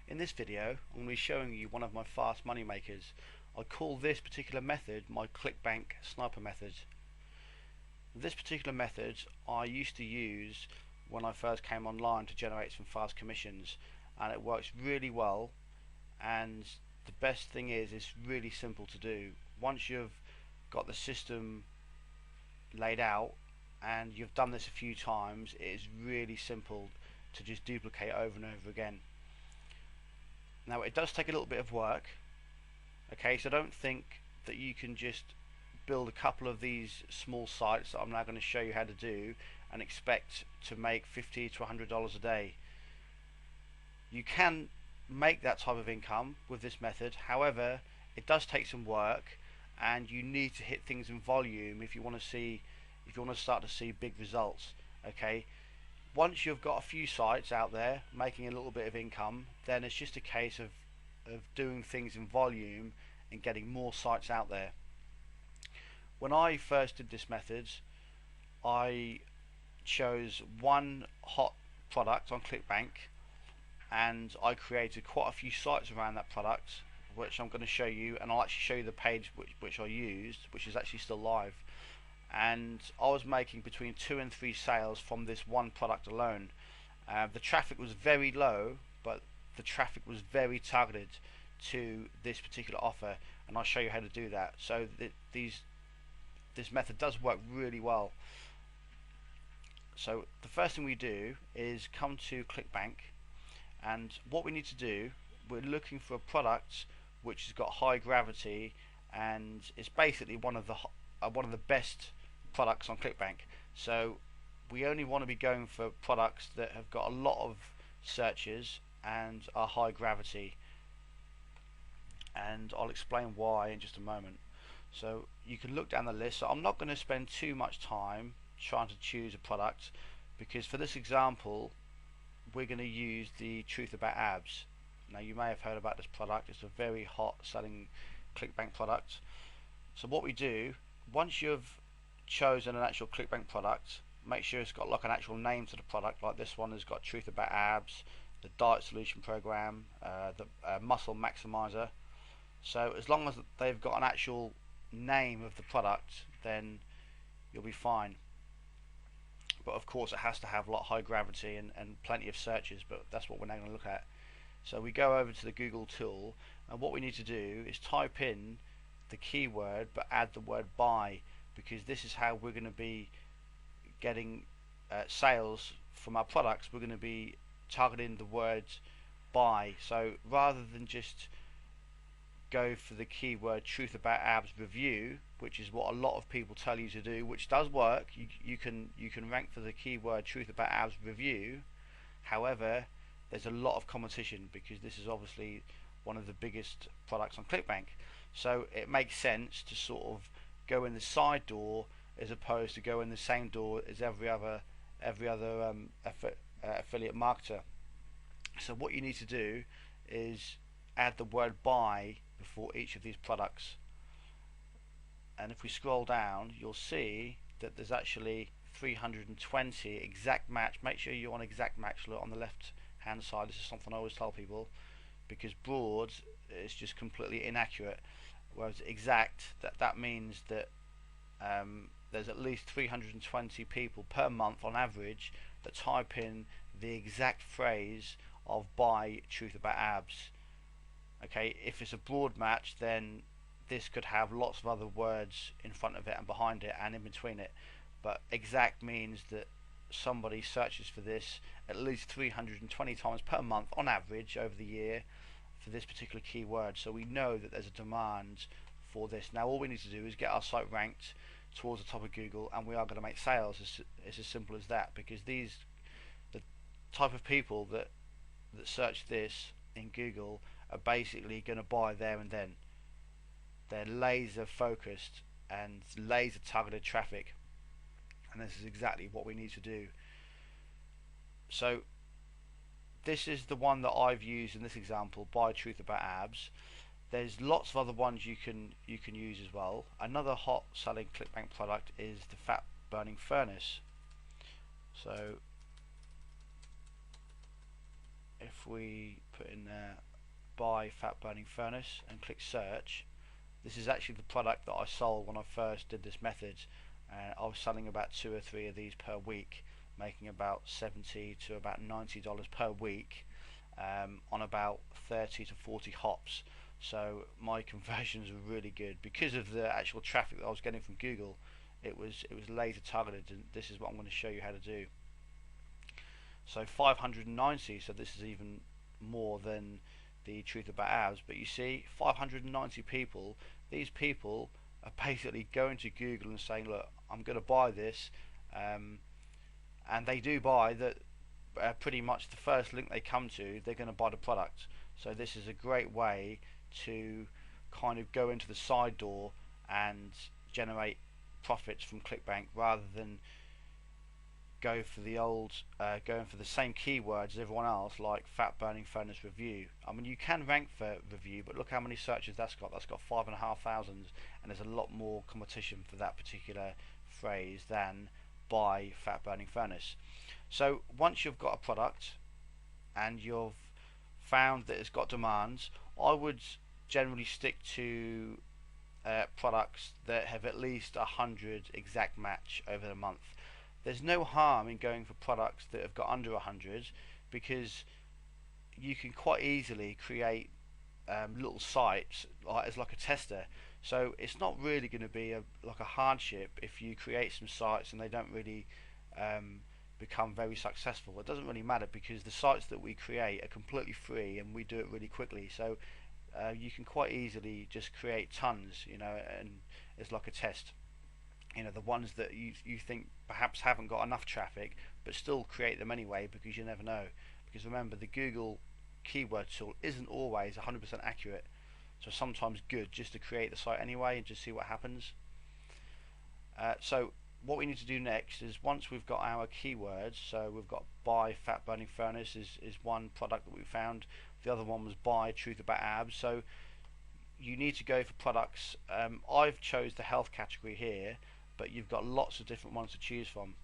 In this video, I'm going to be showing you one of my fast money makers. I call this particular method my ClickBank sniper method. This particular method I used to use when I first came online to generate some fast commissions, and it works really well. And the best thing is, it's really simple to do. Once you've got the system laid out and you've done this a few times, it is really simple to just duplicate over and over again. Now, it does take a little bit of work, okay, so don't think that you can just build a couple of these small sites that I'm now going to show you how to do and expect to make $50 to $100 a day. You can make that type of income with this method, however it does take some work, and you need to hit things in volume if you want to start to see big results. Okay, once you've got a few sites out there making a little bit of income, then it's just a case of doing things in volume and getting more sites out there. When I first did this method, I chose one hot product on ClickBank, and I created quite a few sites around that product, which I'm going to show you, and I'll actually show you the page which I used, which is actually still live. And I was making between 2 and 3 sales from this one product alone. The traffic was very low, but the traffic was very targeted to this particular offer, and I'll show you how to do that. So this method does work really well. So the first thing we do is come to ClickBank, and what we need to do, we're looking for a product which has got high gravity, and it's basically one of the best products on ClickBank. So we only want to be going for products that have got a lot of searches and are high gravity, and I'll explain why in just a moment. So you can look down the list. So I'm not going to spend too much time trying to choose a product, because for this example we're going to use the truth about abs. Now, you may have heard about this product. It's a very hot selling ClickBank product. So what we do, once you've chosen an actual ClickBank product, make sure it's got like an actual name to the product. Like this one has got truth about abs, the diet solution program, the muscle maximizer. So as long as they've got an actual name of the product, then you'll be fine. But of course it has to have a lot of high gravity and plenty of searches, but that's what we're now going to look at. So we go over to the Google tool, and what we need to do is type in the keyword but add the word buy, because this is how we're going to be getting sales from our products. We're going to be targeting the words buy. So rather than just go for the keyword truth about abs review, which is what a lot of people tell you to do, which does work, you can rank for the keyword truth about abs review. However, there's a lot of competition, because this is obviously one of the biggest products on ClickBank. So it makes sense to sort of go in the side door as opposed to go in the same door as every other affiliate marketer. So what you need to do is add the word buy before each of these products, and if we scroll down, you'll see that there's actually 320 exact match. Make sure you're on exact match. Look on the left hand side. This is something I always tell people, because broad is just completely inaccurate, whereas exact, that means that there's at least 320 people per month on average that type in the exact phrase of buy truth about abs. Okay, if it's a broad match, then this could have lots of other words in front of it and behind it and in between it, but exact means that somebody searches for this at least 320 times per month on average over the year for this particular keyword. So we know that there's a demand for this. Now all we need to do is get our site ranked towards the top of Google, and we are going to make sales. It's as simple as that, because the type of people that search this in Google are basically going to buy there and then. They're laser focused and laser targeted traffic, and this is exactly what we need to do. So this is the one that I've used in this example, buy truth about abs. There's lots of other ones you can use as well. Another hot selling ClickBank product is the fat burning furnace. So if if we put in there buy fat burning furnace and click search, this is actually the product that I sold when I first did this method. I was selling about 2 or 3 of these per week, making about $70 to about $90 per week, on about 30 to 40 hops. So my conversions were really good because of the actual traffic that I was getting from Google. It was laser targeted, and this is what I'm going to show you how to do. So 590, so this is even more than the truth about abs, but you see 590 people. These people are basically going to Google and saying, look, I'm going to buy this, and they do buy that. Pretty much the first link they come to, they're going to buy the product. So this is a great way to kind of go into the side door and generate profits from ClickBank, rather than go for the going for the same keywords as everyone else, like fat burning furnace review. I mean, you can rank for review, but look how many searches that's got. That's got 5,500, and there's a lot more competition for that particular phrase than buy fat burning furnace. So once you've got a product and you've found that it's got demands, I would generally stick to products that have at least 100 exact match over the month. There's no harm in going for products that have got under 100, because you can quite easily create little sites as like a tester. So it's not really going to be like a hardship if you create some sites and they don't really become very successful. It doesn't really matter, because the sites that we create are completely free and we do it really quickly. So you can quite easily just create tons, and it's like a test. The ones that you think perhaps haven't got enough traffic, but still create them anyway, because you never know. Because remember, the Google keyword tool isn't always 100% accurate, so sometimes good just to create the site anyway and just see what happens. So what we need to do next is, once we've got our keywords, so we've got buy fat burning furnace is one product that we found. The other one was buy truth about abs. So you need to go for products. I've chose the health category here, but you've got lots of different ones to choose from.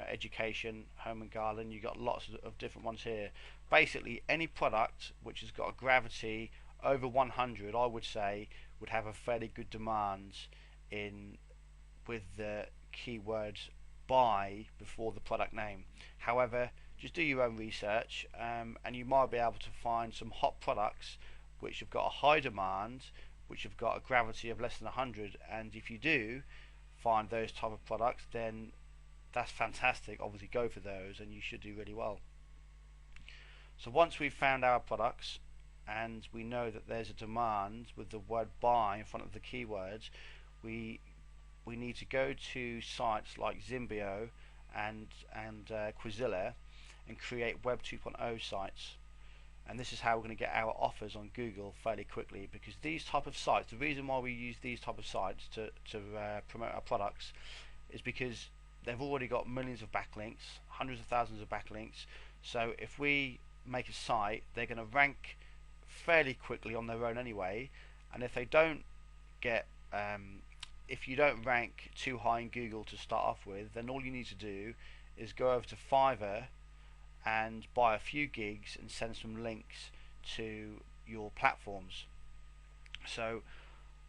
Education, home and garden, you've got lots of different ones here. Basically any product which has got a gravity over 100, I would say, would have a fairly good demand in with the keywords buy before the product name. However, just do your own research, and you might be able to find some hot products which have got a high demand, which have got a gravity of less than 100, and if you do find those type of products, then that's fantastic. Obviously go for those and you should do really well. So once we've found our products and we know that there's a demand with the word buy in front of the keywords, we need to go to sites like Zimbio and Quizilla and create Web 2.0 sites. And this is how we're going to get our offers on Google fairly quickly, because these type of sites, the reason why we use these type of sites to promote our products is because they've already got millions of backlinks, hundreds of thousands of backlinks. So if we make a site, they're going to rank fairly quickly on their own anyway. And if they don't get if you don't rank too high in Google to start off with, then all you need to do is go over to Fiverr and buy a few gigs and send some links to your platforms. So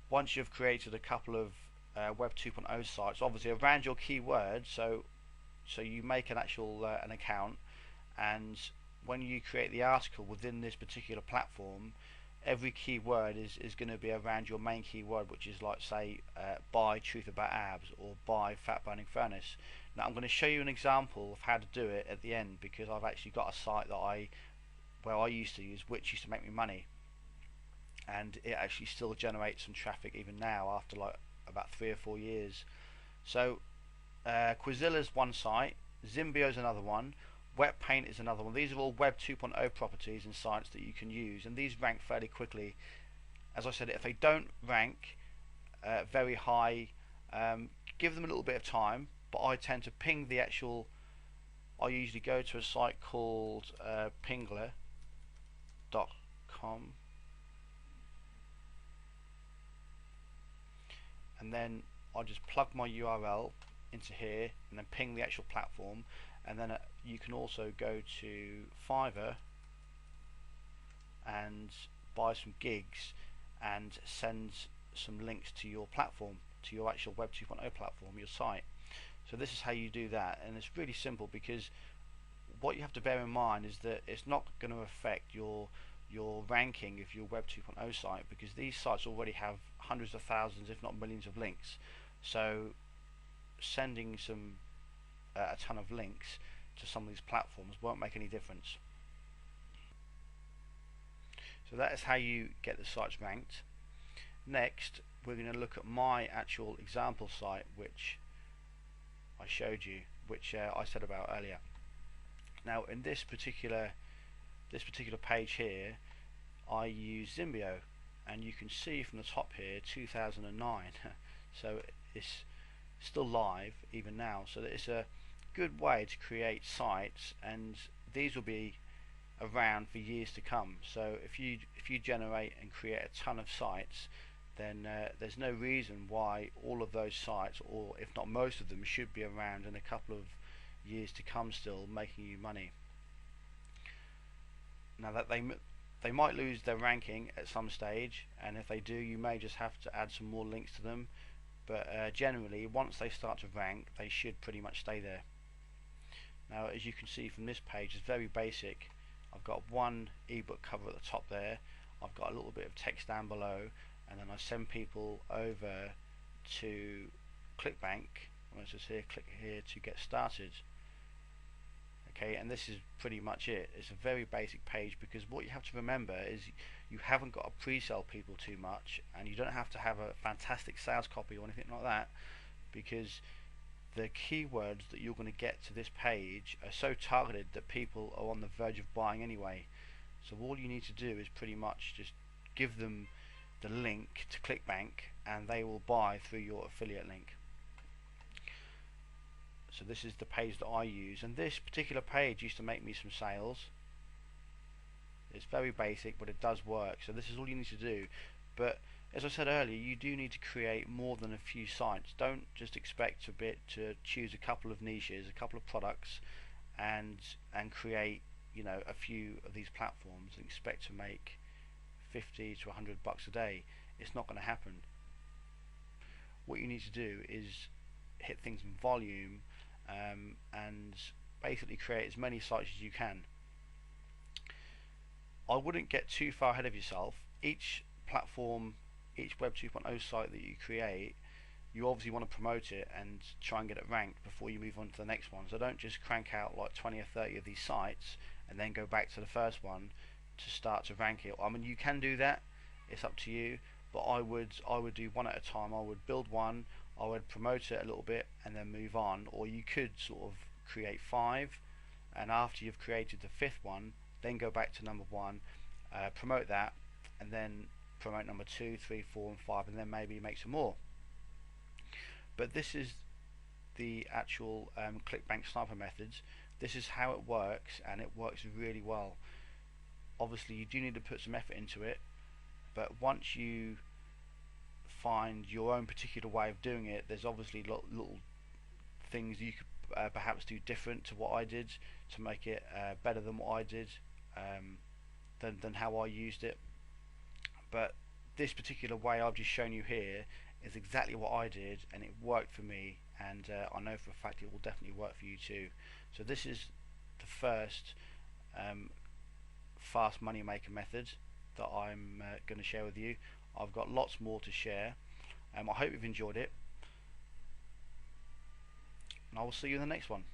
once you've created a couple of Web 2.0 sites, obviously around your keywords, so you make an actual an account, and when you create the article within this particular platform, every keyword is going to be around your main keyword, which is like, say, buy truth about abs or buy fat burning furnace. Now I'm going to show you an example of how to do it at the end, because I've actually got a site that I used to use, which used to make me money, and it actually still generates some traffic even now after like about 3 or 4 years. So Quizilla's one site, Zimbio's another one, Wet Paint is another one. These are all Web 2.0 properties and sites that you can use, and these rank fairly quickly. As I said, if they don't rank very high, give them a little bit of time, but I tend to ping the actual, I usually go to a site called Pingler.com, and then I just plug my URL into here and then ping the actual platform. And then you can also go to Fiverr and buy some gigs and send some links to your platform, to your actual Web 2.0 platform, your site. So this is how you do that, and it's really simple, because what you have to bear in mind is that it's not going to affect your ranking of your Web 2.0 site, because these sites already have hundreds of thousands, if not millions, of links. So sending a ton of links to some of these platforms won't make any difference. So that is how you get the sites ranked. Next, we're going to look at my actual example site, which I showed you, which I said about earlier. Now, in this particular page here, I use Zimbio, and you can see from the top here 2009. So it's still live even now. So it's a good way to create sites, and these will be around for years to come. So if you generate and create a ton of sites, then there's no reason why all of those sites, or if not most of them, should be around in a couple of years to come, still making you money. Now that they might lose their ranking at some stage, and if they do, you may just have to add some more links to them, but generally once they start to rank, they should pretty much stay there. Now, as you can see from this page, it's very basic. I've got one ebook cover at the top there, I've got a little bit of text down below, and then I send people over to ClickBank. It says here, click here to get started. Okay, and this is pretty much it. It's a very basic page, because what you have to remember is you haven't got to pre-sell people too much, and you don't have to have a fantastic sales copy or anything like that, because the keywords that you're going to get to this page are so targeted that people are on the verge of buying anyway. So all you need to do is pretty much just give them the link to ClickBank, and they will buy through your affiliate link. So this is the page that I use, and this particular page used to make me some sales. It's very basic, but it does work. So this is all you need to do. But as I said earlier, you do need to create more than a few sites. Don't just expect to choose a couple of niches, a couple of products, and create, you know, a few of these platforms and expect to make 50 to 100 bucks a day. It's not going to happen. What you need to do is hit things in volume, and basically create as many sites as you can. I wouldn't get too far ahead of yourself. Each platform, each Web 2.0 site that you create, you obviously want to promote it and try and get it ranked before you move on to the next one. So don't just crank out like 20 or 30 of these sites and then go back to the first one to start to rank it. I mean, you can do that, it's up to you, but I would do one at a time. I would build one, I would promote it a little bit and then move on. Or you could sort of create 5, and after you've created the 5th one, then go back to number 1, promote that, and then promote number 2, 3, 4 and 5, and then maybe make some more. But this is the actual ClickBank sniper methods. This is how it works, and it works really well. Obviously you do need to put some effort into it, but once you find your own particular way of doing it, there's obviously little things you could perhaps do different to what I did to make it better than what I did, than how I used it. But this particular way I've just shown you here is exactly what I did, and it worked for me, and I know for a fact it will definitely work for you too. So this is the first fast money maker method that I'm going to share with you. I've got lots more to share. I hope you've enjoyed it, and I will see you in the next one.